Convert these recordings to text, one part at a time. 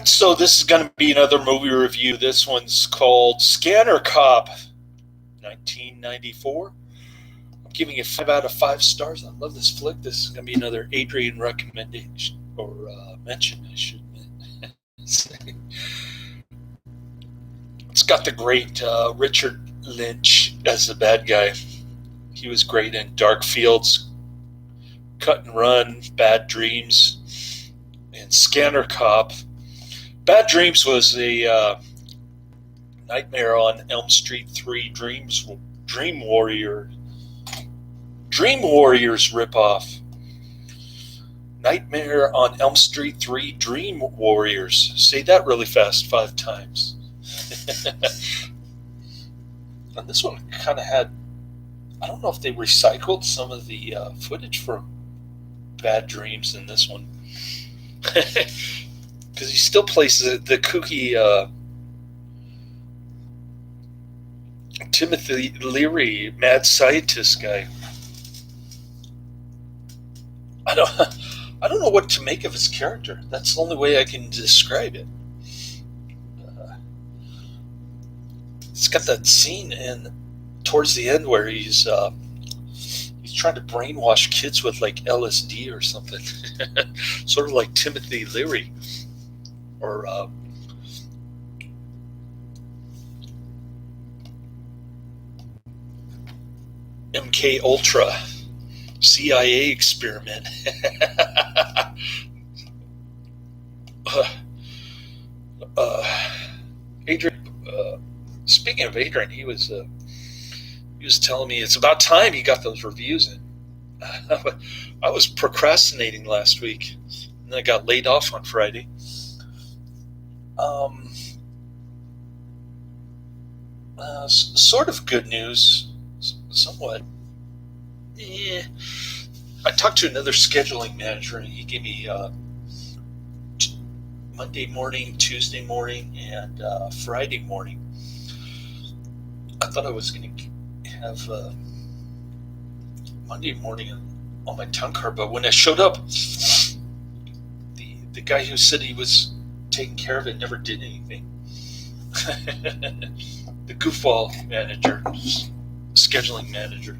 So this is going to be another movie review. This one's called Scanner Cop, 1994. I'm giving it 5 out of 5 stars. I love this flick. This is going to be another Adrian recommendation or mention, I should say. It's got the great Richard Lynch as the bad guy. He was great in Dark Fields, Cut and Run, Bad Dreams, and Scanner Cop. Bad Dreams was a Nightmare on Elm Street 3 Dream Warriors ripoff. Nightmare on Elm Street 3 Dream Warriors. Say that really fast 5 times. And this one kind of had, I don't know if they recycled some of the footage from Bad Dreams in this one. Because he still plays the kooky Timothy Leary, mad scientist guy. I don't know what to make of his character. That's the only way I can describe it. It's got that scene towards the end where he's trying to brainwash kids with like LSD or something, sort of like Timothy Leary. Or MK Ultra CIA experiment. Adrian. Speaking of Adrian, he was telling me it's about time he got those reviews in. I was procrastinating last week, and I got laid off on Friday. Sort of good news, somewhat. I talked to another scheduling manager, and he gave me Monday morning, Tuesday morning, and Friday morning. I thought I was going to have Monday morning on my time card, but when I showed up, the guy who said he was taking care of it never did anything. The goofball manager, scheduling manager.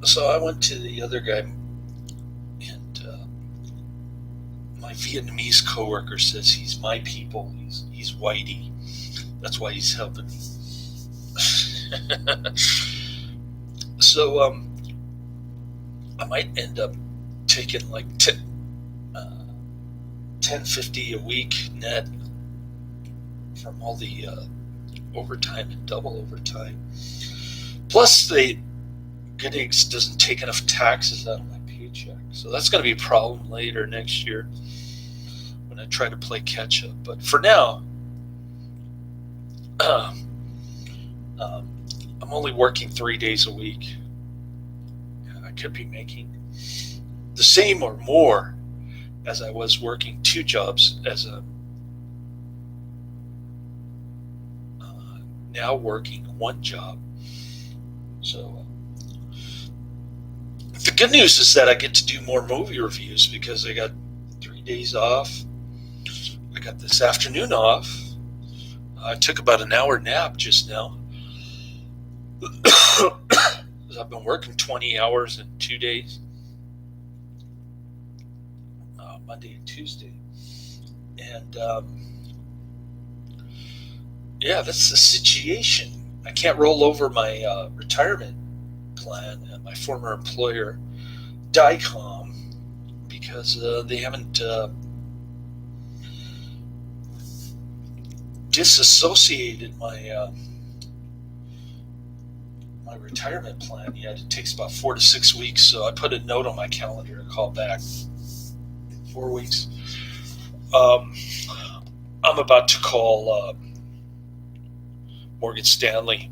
So I went to the other guy, and my Vietnamese coworker says he's my people. He's whitey. That's why he's helping. So I might end up taking like $10.50 a week net from all the overtime and double overtime. Plus, the Good Eggs doesn't take enough taxes out of my paycheck, so that's going to be a problem later next year when I try to play catch up. But for now, I'm only working 3 days a week. I could be making the same or more as I was working 2 jobs as a now working 1 job. So the good news is that I get to do more movie reviews because I got 3 days off. I got this afternoon off. I took about an hour nap just now. I've been working 20 hours in 2 days, Monday and Tuesday, and yeah, that's the situation. I can't roll over my retirement plan at my former employer, DICOM, because they haven't disassociated my retirement plan yet. It takes about 4 to 6 weeks, so I put a note on my calendar to call back in 4 weeks. I'm about to call Morgan Stanley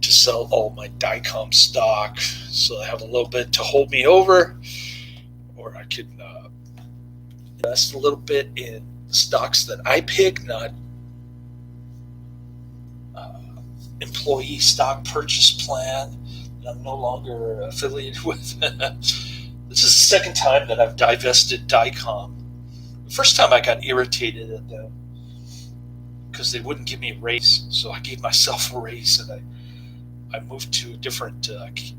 to sell all my DICOM stock, so I have a little bit to hold me over, or I could invest a little bit in stocks that I pick, not employee stock purchase plan that I'm no longer affiliated with. This is the second time that I've divested Dicom. The first time I got irritated at them because they wouldn't give me a raise, so I gave myself a raise and I moved to a different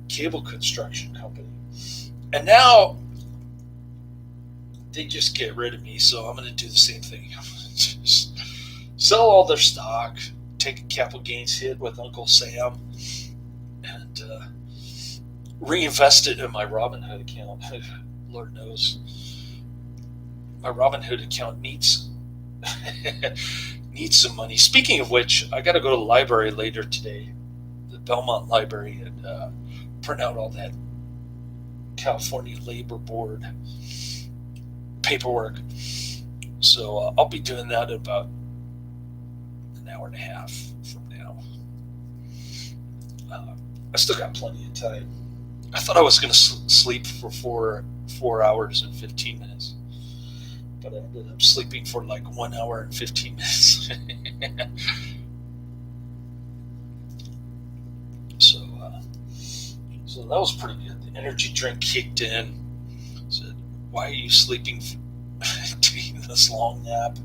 cable construction company. And now they just get rid of me, so I'm going to do the same thing. I'm going to just sell all their stock, take a capital gains hit with Uncle Sam, and reinvest it in my Robinhood account. Lord knows. My Robinhood account needs some money. Speaking of which, I got to go to the library later today, the Belmont Library, and print out all that California Labor Board paperwork. So I'll be doing that in about an hour and a half from now. I still got plenty of time. I thought I was going to sleep for 4 hours and 15 minutes, but I ended up sleeping for like 1 hour and 15 minutes. So that was pretty good. The energy drink kicked in. Said, "Why are you sleeping, taking this long nap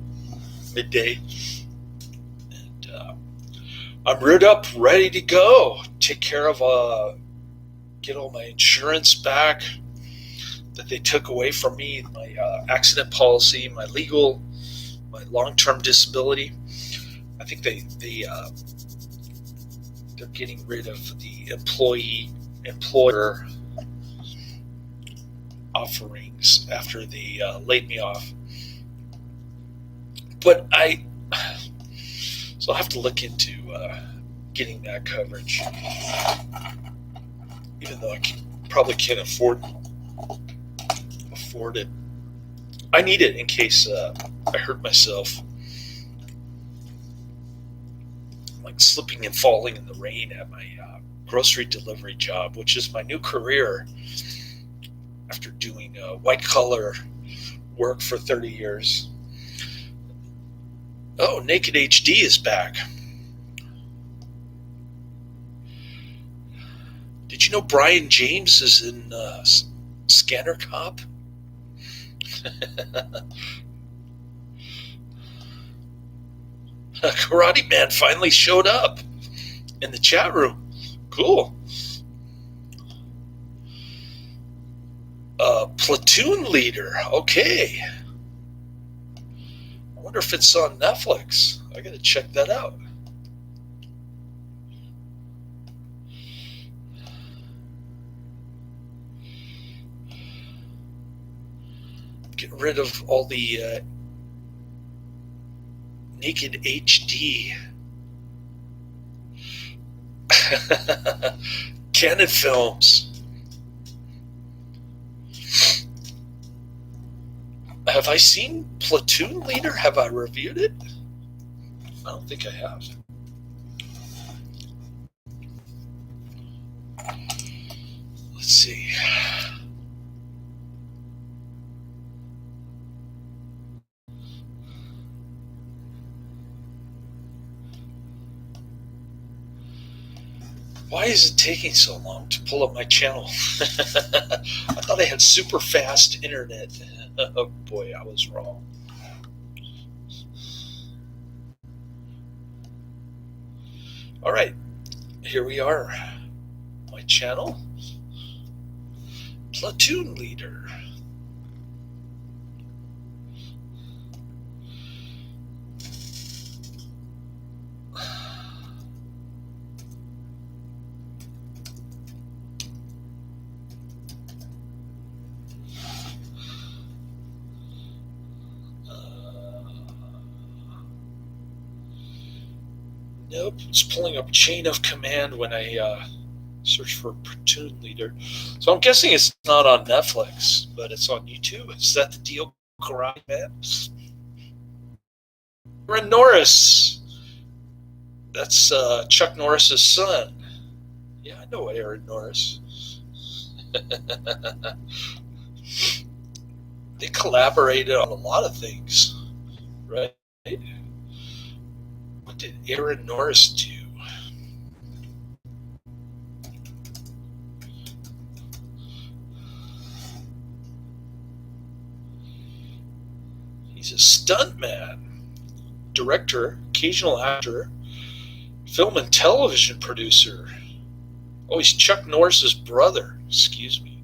midday?" And I'm reared up, ready to go. Take care of get all my insurance back that they took away from me, my accident policy, my legal, my long-term disability. I think they're getting rid of the employer offerings after they laid me off. But so I'll have to look into getting that coverage, even though I probably can't afford it. I need it in case I hurt myself, like slipping and falling in the rain at my grocery delivery job, which is my new career after doing white collar work for 30 years. Oh, Naked HD is back. Did you know Brion James is in Scanner Cop? Karate Man finally showed up in the chat room. Cool. Platoon Leader. Okay. I wonder if it's on Netflix. I gotta check that out. Get rid of all the Naked HD Canon films. Have I seen Platoon Leader? Have I reviewed it? I don't think I have. Let's see. Why is it taking so long to pull up my channel? I thought I had super fast internet. Oh boy, I was wrong. All right, here we are. My channel, Platoon Leader. Nope, it's pulling up chain of command when I search for Platoon Leader. So I'm guessing it's not on Netflix, but it's on YouTube. Is that the deal, Karate Man? Aaron Norris. That's Chuck Norris's son. Yeah, I know Aaron Norris. They collaborated on a lot of things, right? What did Aaron Norris do? He's a stuntman, director, occasional actor, film and television producer. Oh, he's Chuck Norris's brother. Excuse me.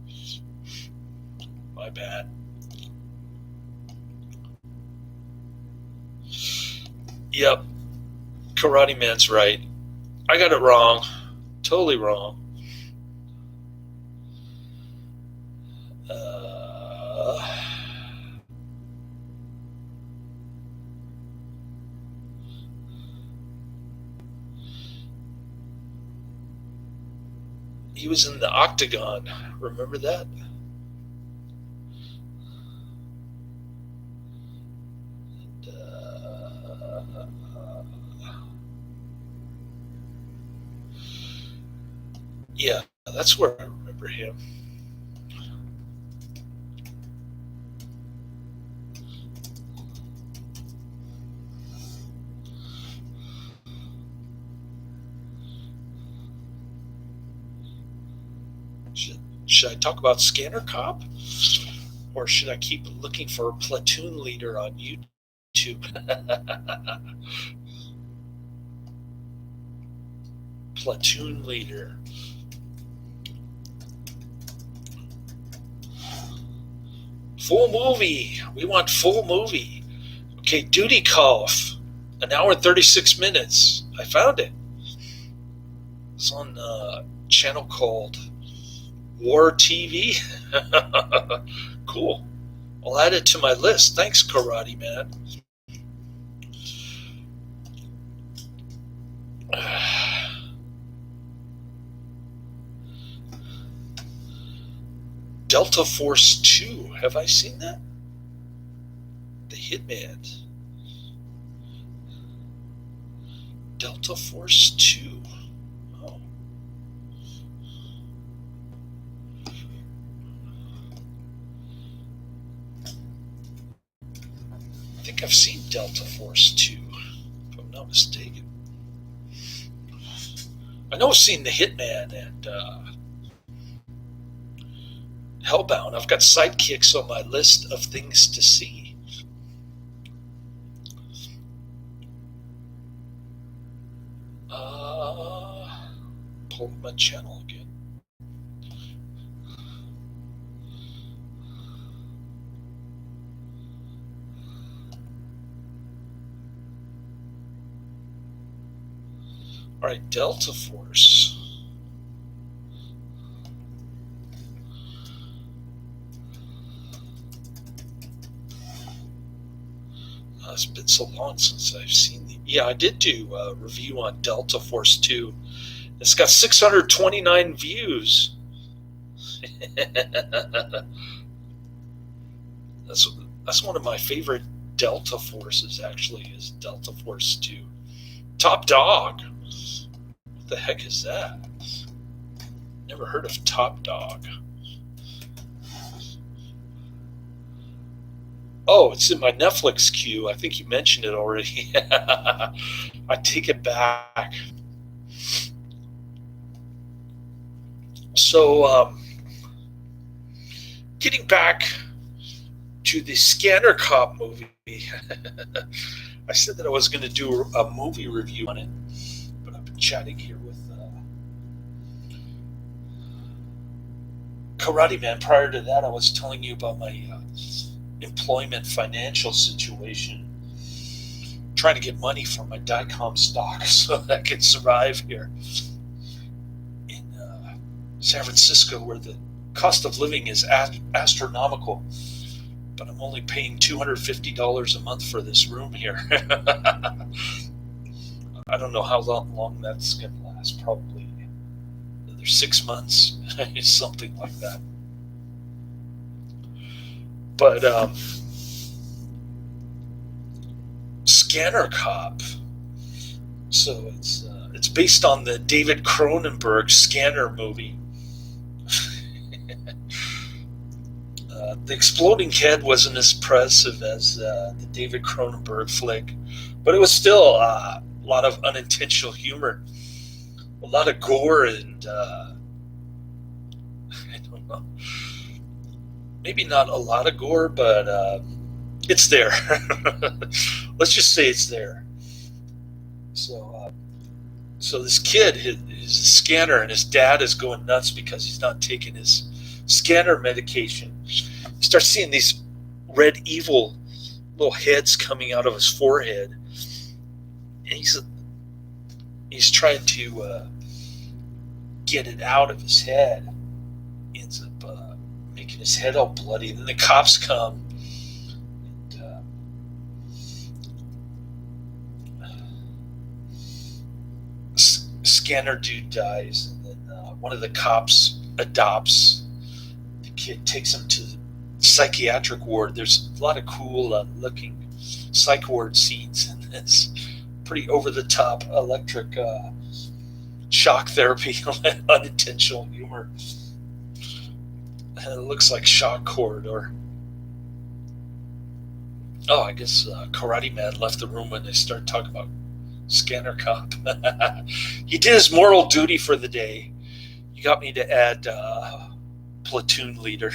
My bad. Yep. Karate Man's right. I got it wrong. Totally wrong. He was in the Octagon. Remember that? Yeah, that's where I remember him. Should I talk about Scanner Cop? Or should I keep looking for a platoon leader on YouTube? Platoon leader. Full movie. We want full movie. Okay, Duty Call. An hour and 36 minutes. I found it. It's on a channel called War TV. Cool. I'll add it to my list. Thanks, Karate Man. Delta Force 2. Have I seen that? The Hitman. Delta Force 2. Oh. I think I've seen Delta Force 2, if I'm not mistaken. I know I've seen The Hitman and Hellbound. I've got Sidekicks on my list of things to see. Pull my channel again. All right, Delta Force. It's been so long since I've seen the... Yeah, I did do a review on Delta Force 2. It's got 629 views. That's one of my favorite Delta Forces, actually, is Delta Force 2. Top Dog. What the heck is that? Never heard of Top Dog. Oh, it's in my Netflix queue. I think you mentioned it already. I take it back. So, getting back to the Scanner Cop movie, I said that I was going to do a movie review on it, but I've been chatting here with Karate Man. Prior to that, I was telling you about my employment financial situation, trying to get money from my Dicom stock so that I can survive here in San Francisco, where the cost of living is astronomical, but I'm only paying $250 a month for this room here. I don't know how long that's going to last, probably another 6 months, something like that. But Scanner Cop. So it's based on the David Cronenberg Scanner movie. The Exploding Head wasn't as impressive as the David Cronenberg flick, but it was still a lot of unintentional humor, a lot of gore, and I don't know. Maybe not a lot of gore, but It's there. Let's just say it's there. So this kid is a scanner, and his dad is going nuts because he's not taking his scanner medication. He starts seeing these red evil little heads coming out of his forehead, and he's trying to get it out of his head. He ends up making his head all bloody. And then the cops come. Scanner dude dies, and then one of the cops adopts the kid, takes him to the psychiatric ward. There's a lot of cool looking psych ward scenes in this. Pretty over the top electric shock therapy, unintentional humor. And it looks like Shock Corridor. Oh, I guess Karate Man left the room when they started talking about Scanner Cop. He did his moral duty for the day. You got me to add platoon leader.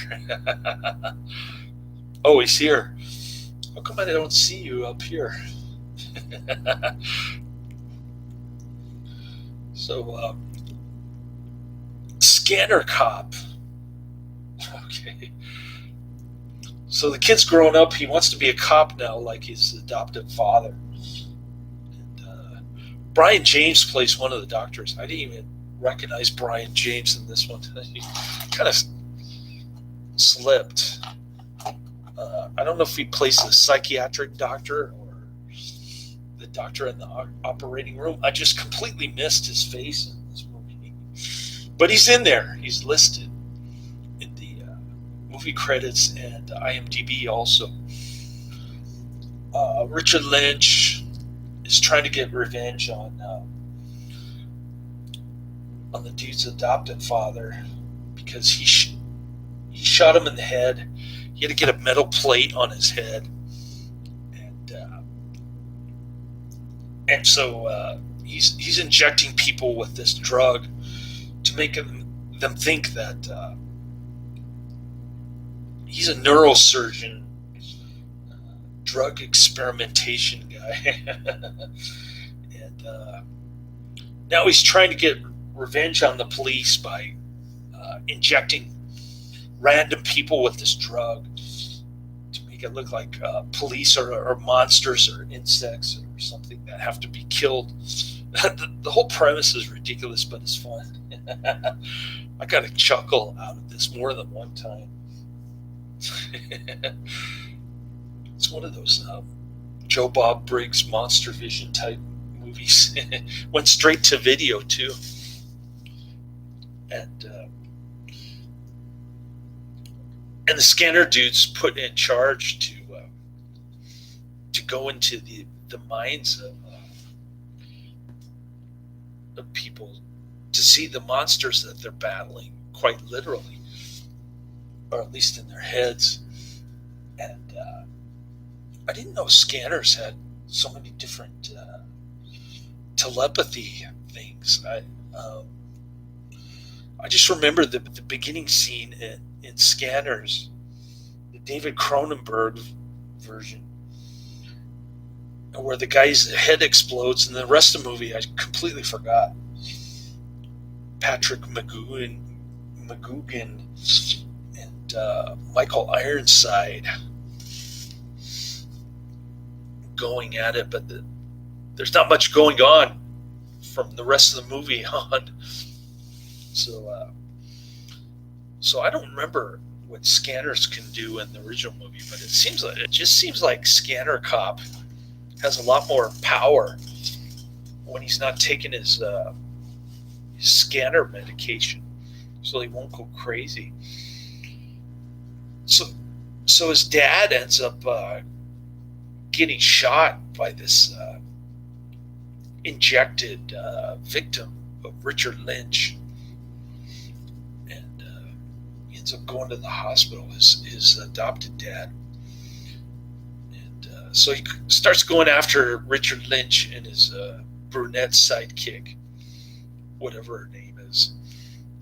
Oh, he's here. How come I don't see you up here? So, Scanner Cop. Okay. So the kid's grown up. He wants to be a cop now, like his adoptive father. Brion James plays one of the doctors. I didn't even recognize Brion James in this one. He kind of slipped. I don't know if he plays the psychiatric doctor or the doctor in the operating room. I just completely missed his face in this movie. But he's in there. He's listed in the movie credits and IMDb also. Richard Lynch is trying to get revenge on the dude's adopted father because he shot him in the head. He had to get a metal plate on his head, and so he's injecting people with this drug to make them think that he's a neurosurgeon, drug experimentation guy. And now he's trying to get revenge on the police by injecting random people with this drug to make it look like police are monsters or insects or something that have to be killed. The whole premise is ridiculous, but it's fun. I got a chuckle out of this more than one time. It's one of those Joe Bob Briggs Monster Vision type movies. Went straight to video too, and the scanner dude's put in charge to go into the minds of people to see the monsters that they're battling, quite literally, or at least in their heads. And I didn't know scanners had so many different telepathy things. I just remember the beginning scene in Scanners, the David Cronenberg version, where the guy's head explodes, and the rest of the movie I completely forgot. Patrick McGoogan and Michael Ironside going at it, but there's not much going on from the rest of the movie on. So I don't remember what Scanners can do in the original movie, but it just seems like Scanner Cop has a lot more power when he's not taking his scanner medication, so he won't go crazy. So his dad ends up getting shot by this injected victim of Richard Lynch, and he ends up going to the hospital, his adopted dad. And so he starts going after Richard Lynch and his brunette sidekick, whatever her name is.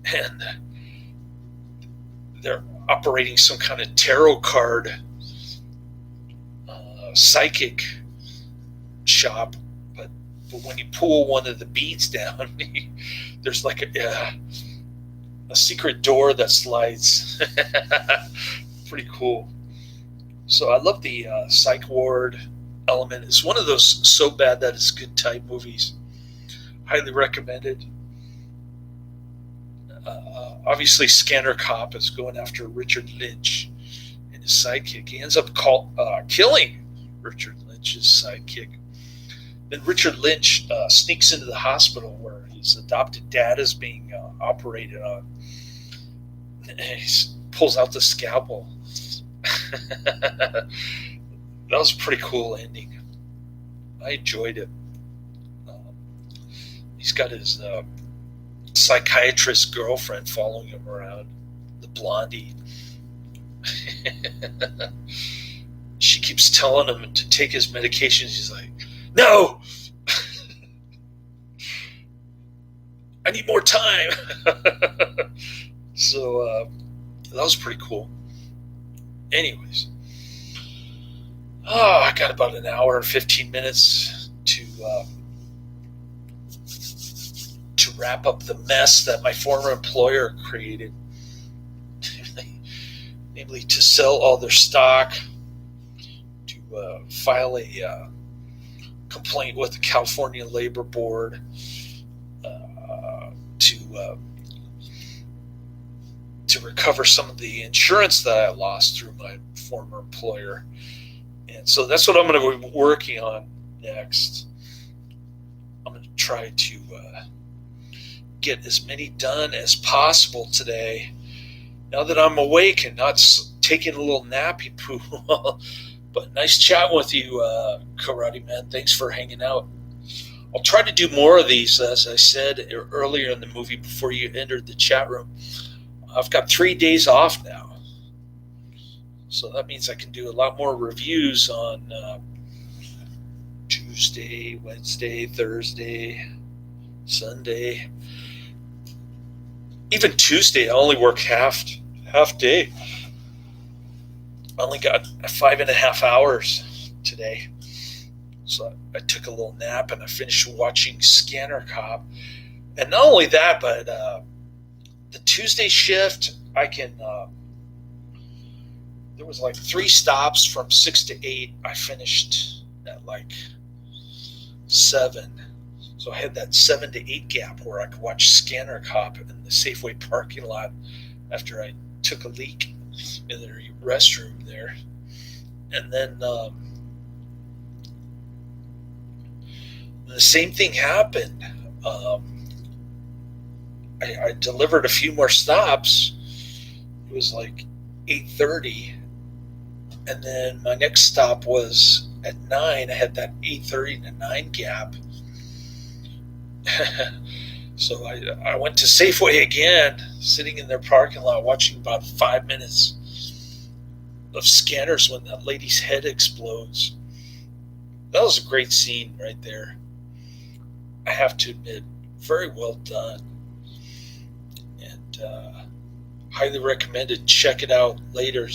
And they're operating some kind of tarot card psychic shop, but when you pull one of the beads down, there's like a secret door that slides. Pretty cool. So I love the psych ward element. It's one of those so bad that it's good type movies. Highly recommended. Obviously, Scanner Cop is going after Richard Lynch and his sidekick. He ends up killing Richard Lynch's sidekick. Then Richard Lynch sneaks into the hospital where his adopted dad is being operated on. And he pulls out the scalpel. That was a pretty cool ending. I enjoyed it. He's got his psychiatrist girlfriend following him around, the blondie. She keeps telling him to take his medications. He's like, no! I need more time. So that was pretty cool. Anyways, I got about an hour and 15 minutes to wrap up the mess that my former employer created, namely to sell all their stock, to file a complaint with the California Labor Board, to recover some of the insurance that I lost through my former employer. And so that's what I'm going to be working on next. I'm going to try to get as many done as possible today, now that I'm awake and not taking a little nappy poo. But nice chatting with you, Karate Man. Thanks for hanging out. I'll try to do more of these, as I said earlier in the movie before you entered the chat room. I've got 3 days off now, so that means I can do a lot more reviews on Tuesday, Wednesday, Thursday, Sunday. Even Tuesday, I only work half day. I only got 5.5 hours today. So I took a little nap and I finished watching Scanner Cop. And not only that, but the Tuesday shift, I can, there was like 3 stops from 6 to 8. I finished at like 7. So I had that 7 to 8 gap where I could watch Scanner Cop in the Safeway parking lot after I took a leak in the restroom there. And then the same thing happened. I delivered a few more stops. It was like 8:30, and then my next stop was at 9. I had that 8:30 to 9 gap. So I went to Safeway again, sitting in their parking lot watching about 5 minutes of Scanners when that lady's head explodes. That was a great scene right there. I have to admit, very well done. And highly recommended. Check it out later.